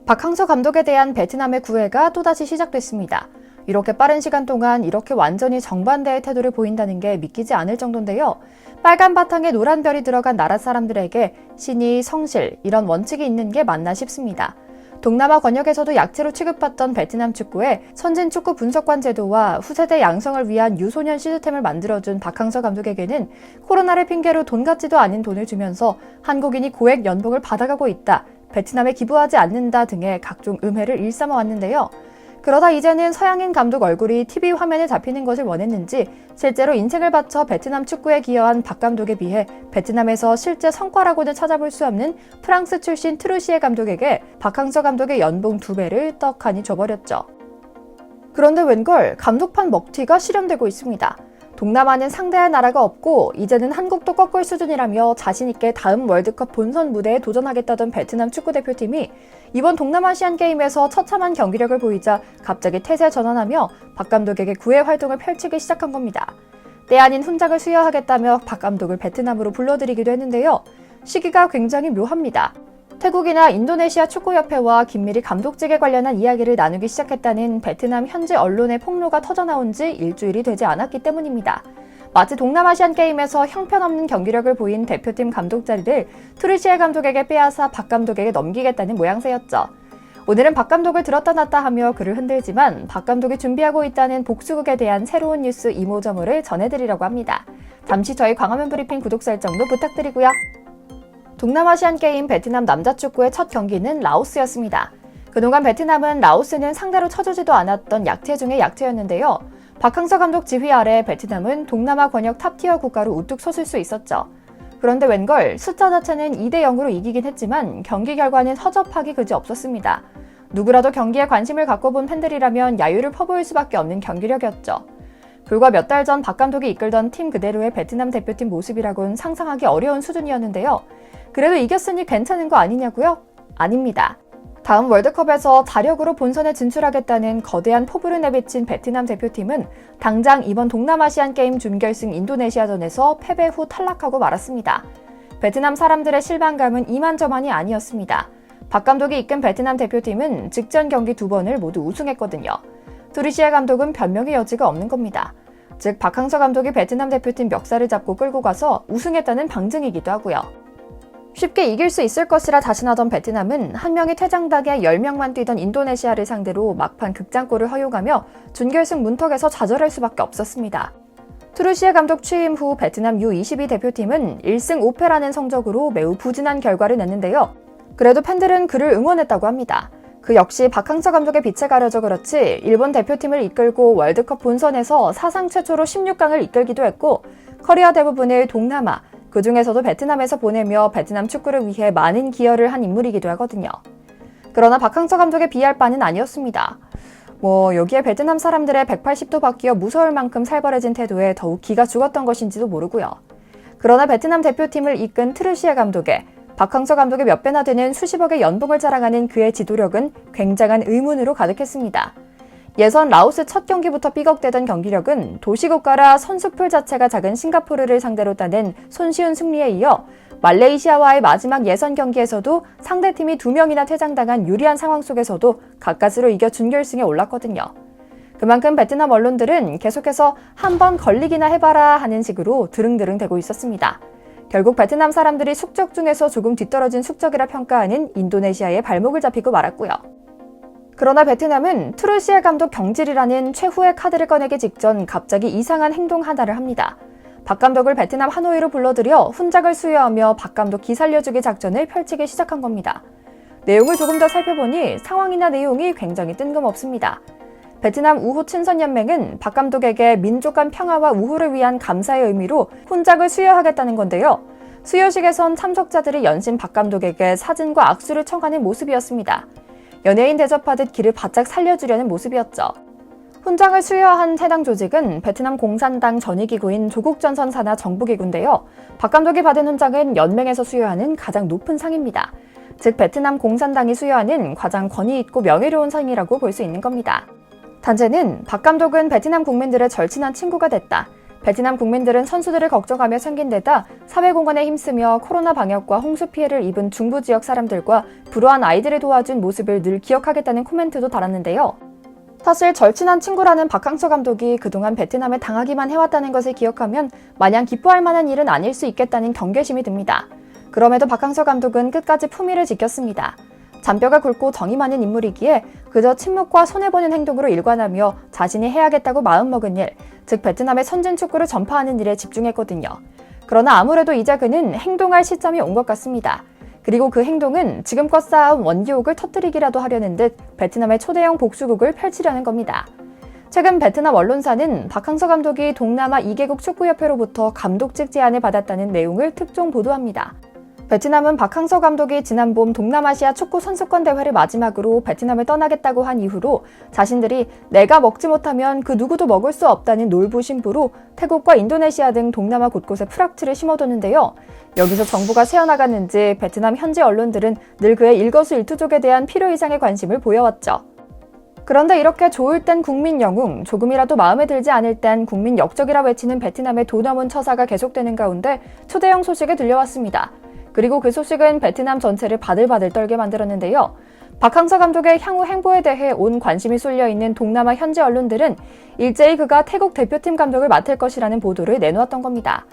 박항서 감독에 대한 베트남의 구애가 또다시 시작됐습니다. 이렇게 빠른 시간 동안 이렇게 완전히 정반대의 태도를 보인다는 게 믿기지 않을 정도인데요. 빨간 바탕에 노란 별이 들어간 나라 사람들에게 신의, 성실 이런 원칙이 있는 게 맞나 싶습니다. 동남아 권역에서도 약체로 취급받던 베트남 축구에 선진 축구 분석관 제도와 후세대 양성을 위한 유소년 시스템을 만들어준 박항서 감독에게는 코로나를 핑계로 돈 같지도 않은 돈을 주면서 한국인이 고액 연봉을 받아가고 있다, 베트남에 기부하지 않는다 등의 각종 음해를 일삼아 왔는데요. 그러다 이제는 서양인 감독 얼굴이 TV 화면에 잡히는 것을 원했는지 실제로 인생을 바쳐 베트남 축구에 기여한 박 감독에 비해 베트남에서 실제 성과라고는 찾아볼 수 없는 프랑스 출신 트루시에 감독에게 박항서 감독의 연봉 2배를 떡하니 줘버렸죠. 그런데 웬걸 감독판 먹튀가 실현되고 있습니다. 동남아는 상대할 나라가 없고 이제는 한국도 꺾을 수준이라며 자신있게 다음 월드컵 본선 무대에 도전하겠다던 베트남 축구대표팀이 이번 동남아시안게임에서 처참한 경기력을 보이자 갑자기 태세 전환하며 박 감독에게 구애 활동을 펼치기 시작한 겁니다. 때 아닌 훈장을 수여하겠다며 박 감독을 베트남으로 불러들이기도 했는데요. 시기가 굉장히 묘합니다. 태국이나 인도네시아 축구협회와 긴밀히 감독직에 관련한 이야기를 나누기 시작했다는 베트남 현지 언론의 폭로가 터져나온 지 일주일이 되지 않았기 때문입니다. 마치 동남아시안게임에서 형편없는 경기력을 보인 대표팀 감독 자리를 트루시에 감독에게 빼앗아 박 감독에게 넘기겠다는 모양새였죠. 오늘은 박 감독을 들었다 놨다 하며 그를 흔들지만 박 감독이 준비하고 있다는 복수극에 대한 새로운 뉴스 이모저모를 전해드리려고 합니다. 잠시 저희 광화문 브리핑 구독 설정도 부탁드리고요. 동남아시안게임 베트남 남자축구의 첫 경기는 라오스였습니다. 그동안 베트남은 라오스는 상대로 쳐주지도 않았던 약체 중의 약체였는데요. 박항서 감독 지휘 아래 베트남은 동남아 권역 탑티어 국가로 우뚝 솟을 수 있었죠. 그런데 웬걸 숫자 자체는 2대0으로 이기긴 했지만 경기 결과는 허접하기 그지없었습니다. 누구라도 경기에 관심을 갖고 본 팬들이라면 야유를 퍼부을 수밖에 없는 경기력이었죠. 불과 몇 달 전 박 감독이 이끌던 팀 그대로의 베트남 대표팀 모습이라고는 상상하기 어려운 수준이었는데요. 그래도 이겼으니 괜찮은 거 아니냐고요? 아닙니다. 다음 월드컵에서 자력으로 본선에 진출하겠다는 거대한 포부를 내비친 베트남 대표팀은 당장 이번 동남아시안게임 준결승 인도네시아전에서 패배 후 탈락하고 말았습니다. 베트남 사람들의 실망감은 이만저만이 아니었습니다. 박 감독이 이끈 베트남 대표팀은 직전 경기 2번을 모두 우승했거든요. 트루시에 감독은 변명의 여지가 없는 겁니다. 즉 박항서 감독이 베트남 대표팀 멱살을 잡고 끌고 가서 우승했다는 방증이기도 하고요. 쉽게 이길 수 있을 것이라 자신하던 베트남은 한 명이 퇴장당해 10명만 뛰던 인도네시아를 상대로 막판 극장골을 허용하며 준결승 문턱에서 좌절할 수밖에 없었습니다. 트루시에 감독 취임 후 베트남 U22 대표팀은 1승 5패라는 성적으로 매우 부진한 결과를 냈는데요. 그래도 팬들은 그를 응원했다고 합니다. 그 역시 박항서 감독의 빛에 가려져 그렇지 일본 대표팀을 이끌고 월드컵 본선에서 사상 최초로 16강을 이끌기도 했고 커리어 대부분을 동남아, 그 중에서도 베트남에서 보내며 베트남 축구를 위해 많은 기여를 한 인물이기도 하거든요. 그러나 박항서 감독에 비할 바는 아니었습니다. 여기에 베트남 사람들의 180도 바뀌어 무서울 만큼 살벌해진 태도에 더욱 기가 죽었던 것인지도 모르고요. 그러나 베트남 대표팀을 이끈 트루시에 감독의 박항서 감독의 몇 배나 되는 수십억의 연봉을 자랑하는 그의 지도력은 굉장한 의문으로 가득했습니다. 예선 라오스 첫 경기부터 삐걱대던 경기력은 도시국가라 선수풀 자체가 작은 싱가포르를 상대로 따낸 손쉬운 승리에 이어 말레이시아와의 마지막 예선 경기에서도 상대팀이 2명이나 퇴장당한 유리한 상황 속에서도 가까스로 이겨 준결승에 올랐거든요. 그만큼 베트남 언론들은 계속해서 한번 걸리기나 해봐라 하는 식으로 드릉드릉 대고 있었습니다. 결국 베트남 사람들이 숙적 중에서 조금 뒤떨어진 숙적이라 평가하는 인도네시아의 발목을 잡히고 말았고요. 그러나 베트남은 트루시에 감독 경질이라는 최후의 카드를 꺼내기 직전 갑자기 이상한 행동 하나를 합니다. 박 감독을 베트남 하노이로 불러들여 훈장을 수여하며 박 감독 기살려주기 작전을 펼치기 시작한 겁니다. 내용을 조금 더 살펴보니 상황이나 내용이 굉장히 뜬금없습니다. 베트남 우호 친선연맹은 박 감독에게 민족 간 평화와 우호를 위한 감사의 의미로 훈장을 수여하겠다는 건데요. 수여식에선 참석자들이 연신 박 감독에게 사진과 악수를 청하는 모습이었습니다. 연예인 대접하듯 길을 바짝 살려주려는 모습이었죠. 훈장을 수여한 해당 조직은 베트남 공산당 전위기구인 조국전선산하 정부기구인데요. 박 감독이 받은 훈장은 연맹에서 수여하는 가장 높은 상입니다. 즉 베트남 공산당이 수여하는 가장 권위 있고 명예로운 상이라고 볼 수 있는 겁니다. 단체는 박 감독은 베트남 국민들의 절친한 친구가 됐다. 베트남 국민들은 선수들을 걱정하며 섬긴 데다 사회공헌에 힘쓰며 코로나 방역과 홍수 피해를 입은 중부 지역 사람들과 불우한 아이들을 도와준 모습을 늘 기억하겠다는 코멘트도 달았는데요. 사실 절친한 친구라는 박항서 감독이 그동안 베트남에 당하기만 해왔다는 것을 기억하면 마냥 기뻐할 만한 일은 아닐 수 있겠다는 경계심이 듭니다. 그럼에도 박항서 감독은 끝까지 품위를 지켰습니다. 잔뼈가 굵고 정이 많은 인물이기에 그저 침묵과 손해보는 행동으로 일관하며 자신이 해야겠다고 마음먹은 일, 즉 베트남의 선진 축구를 전파하는 일에 집중했거든요. 그러나 아무래도 이제 그는 행동할 시점이 온 것 같습니다. 그리고 그 행동은 지금껏 쌓아온 원기옥을 터뜨리기라도 하려는 듯 베트남의 초대형 복수극을 펼치려는 겁니다. 최근 베트남 언론사는 박항서 감독이 동남아 2개국 축구협회로부터 감독직 제안을 받았다는 내용을 특종 보도합니다. 베트남은 박항서 감독이 지난 봄 동남아시아 축구 선수권 대회를 마지막으로 베트남을 떠나겠다고 한 이후로 자신들이 내가 먹지 못하면 그 누구도 먹을 수 없다는 놀부심부로 태국과 인도네시아 등 동남아 곳곳에 프락치를 심어뒀는데요. 여기서 정부가 새어나갔는지 베트남 현지 언론들은 늘 그의 일거수일투족에 대한 필요 이상의 관심을 보여왔죠. 그런데 이렇게 좋을 땐 국민 영웅, 조금이라도 마음에 들지 않을 땐 국민 역적이라 외치는 베트남의 도넘은 처사가 계속되는 가운데 초대형 소식이 들려왔습니다. 그리고 그 소식은 베트남 전체를 바들바들 떨게 만들었는데요. 박항서 감독의 향후 행보에 대해 온 관심이 쏠려있는 동남아 현지 언론들은 일제히 그가 태국 대표팀 감독을 맡을 것이라는 보도를 내놓았던 겁니다.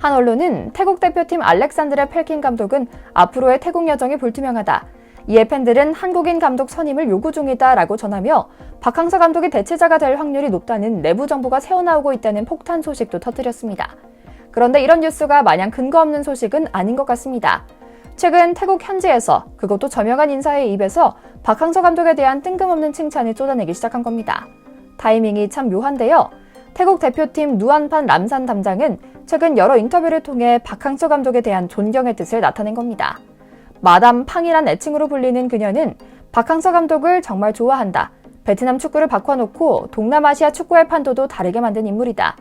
한 언론은 태국 대표팀 알렉산드레 펠킨 감독은 앞으로의 태국 여정이 불투명하다. 이에 팬들은 한국인 감독 선임을 요구 중이다 라고 전하며 박항서 감독이 대체자가 될 확률이 높다는 내부 정보가 새어나오고 있다는 폭탄 소식도 터뜨렸습니다. 그런데 이런 뉴스가 마냥 근거 없는 소식은 아닌 것 같습니다. 최근 태국 현지에서 그것도 저명한 인사의 입에서 박항서 감독에 대한 뜬금없는 칭찬을 쏟아내기 시작한 겁니다. 타이밍이 참 묘한데요. 태국 대표팀 누안판 람산 담장은 최근 여러 인터뷰를 통해 박항서 감독에 대한 존경의 뜻을 나타낸 겁니다. 마담 팡이란 애칭으로 불리는 그녀는 박항서 감독을 정말 좋아한다. 베트남 축구를 바꿔놓고 동남아시아 축구의 판도도 다르게 만든 인물이다.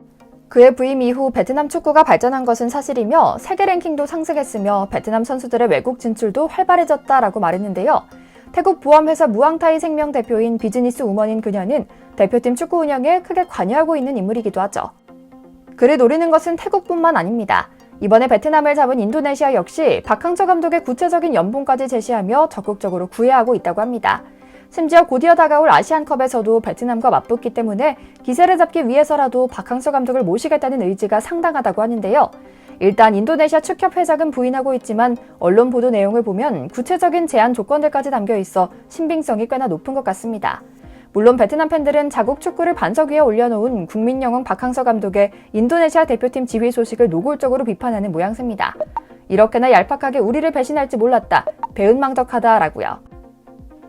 그의 부임 이후 베트남 축구가 발전한 것은 사실이며 세계 랭킹도 상승했으며 베트남 선수들의 외국 진출도 활발해졌다라고 말했는데요. 태국 보험회사 무앙타이 생명 대표인 비즈니스 우먼인 그녀는 대표팀 축구 운영에 크게 관여하고 있는 인물이기도 하죠. 그를 노리는 것은 태국뿐만 아닙니다. 이번에 베트남을 잡은 인도네시아 역시 박항서 감독의 구체적인 연봉까지 제시하며 적극적으로 구애하고 있다고 합니다. 심지어 곧이어 다가올 아시안컵에서도 베트남과 맞붙기 때문에 기세를 잡기 위해서라도 박항서 감독을 모시겠다는 의지가 상당하다고 하는데요. 일단 인도네시아 축협 회장은 부인하고 있지만 언론 보도 내용을 보면 구체적인 제한 조건들까지 담겨 있어 신빙성이 꽤나 높은 것 같습니다. 물론 베트남 팬들은 자국 축구를 반석 위에 올려놓은 국민 영웅 박항서 감독의 인도네시아 대표팀 지휘 소식을 노골적으로 비판하는 모양새입니다. 이렇게나 얄팍하게 우리를 배신할지 몰랐다. 배은망덕하다라고요.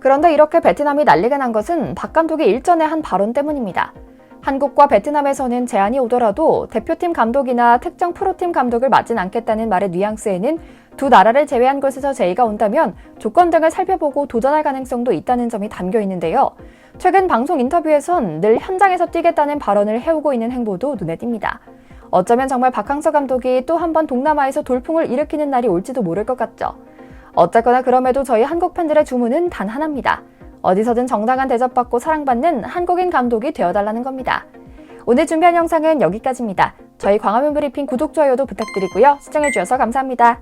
그런데 이렇게 베트남이 난리가 난 것은 박 감독이 일전에 한 발언 때문입니다. 한국과 베트남에서는 제안이 오더라도 대표팀 감독이나 특정 프로팀 감독을 맡진 않겠다는 말의 뉘앙스에는 두 나라를 제외한 곳에서 제의가 온다면 조건 등을 살펴보고 도전할 가능성도 있다는 점이 담겨 있는데요. 최근 방송 인터뷰에선 늘 현장에서 뛰겠다는 발언을 해오고 있는 행보도 눈에 띕니다. 어쩌면 정말 박항서 감독이 또 한 번 동남아에서 돌풍을 일으키는 날이 올지도 모를 것 같죠. 어쨌거나 그럼에도 저희 한국 팬들의 주문은 단 하나입니다. 어디서든 정당한 대접받고 사랑받는 한국인 감독이 되어달라는 겁니다. 오늘 준비한 영상은 여기까지입니다. 저희 광화문 브리핑 구독, 좋아요도 부탁드리고요. 시청해주셔서 감사합니다.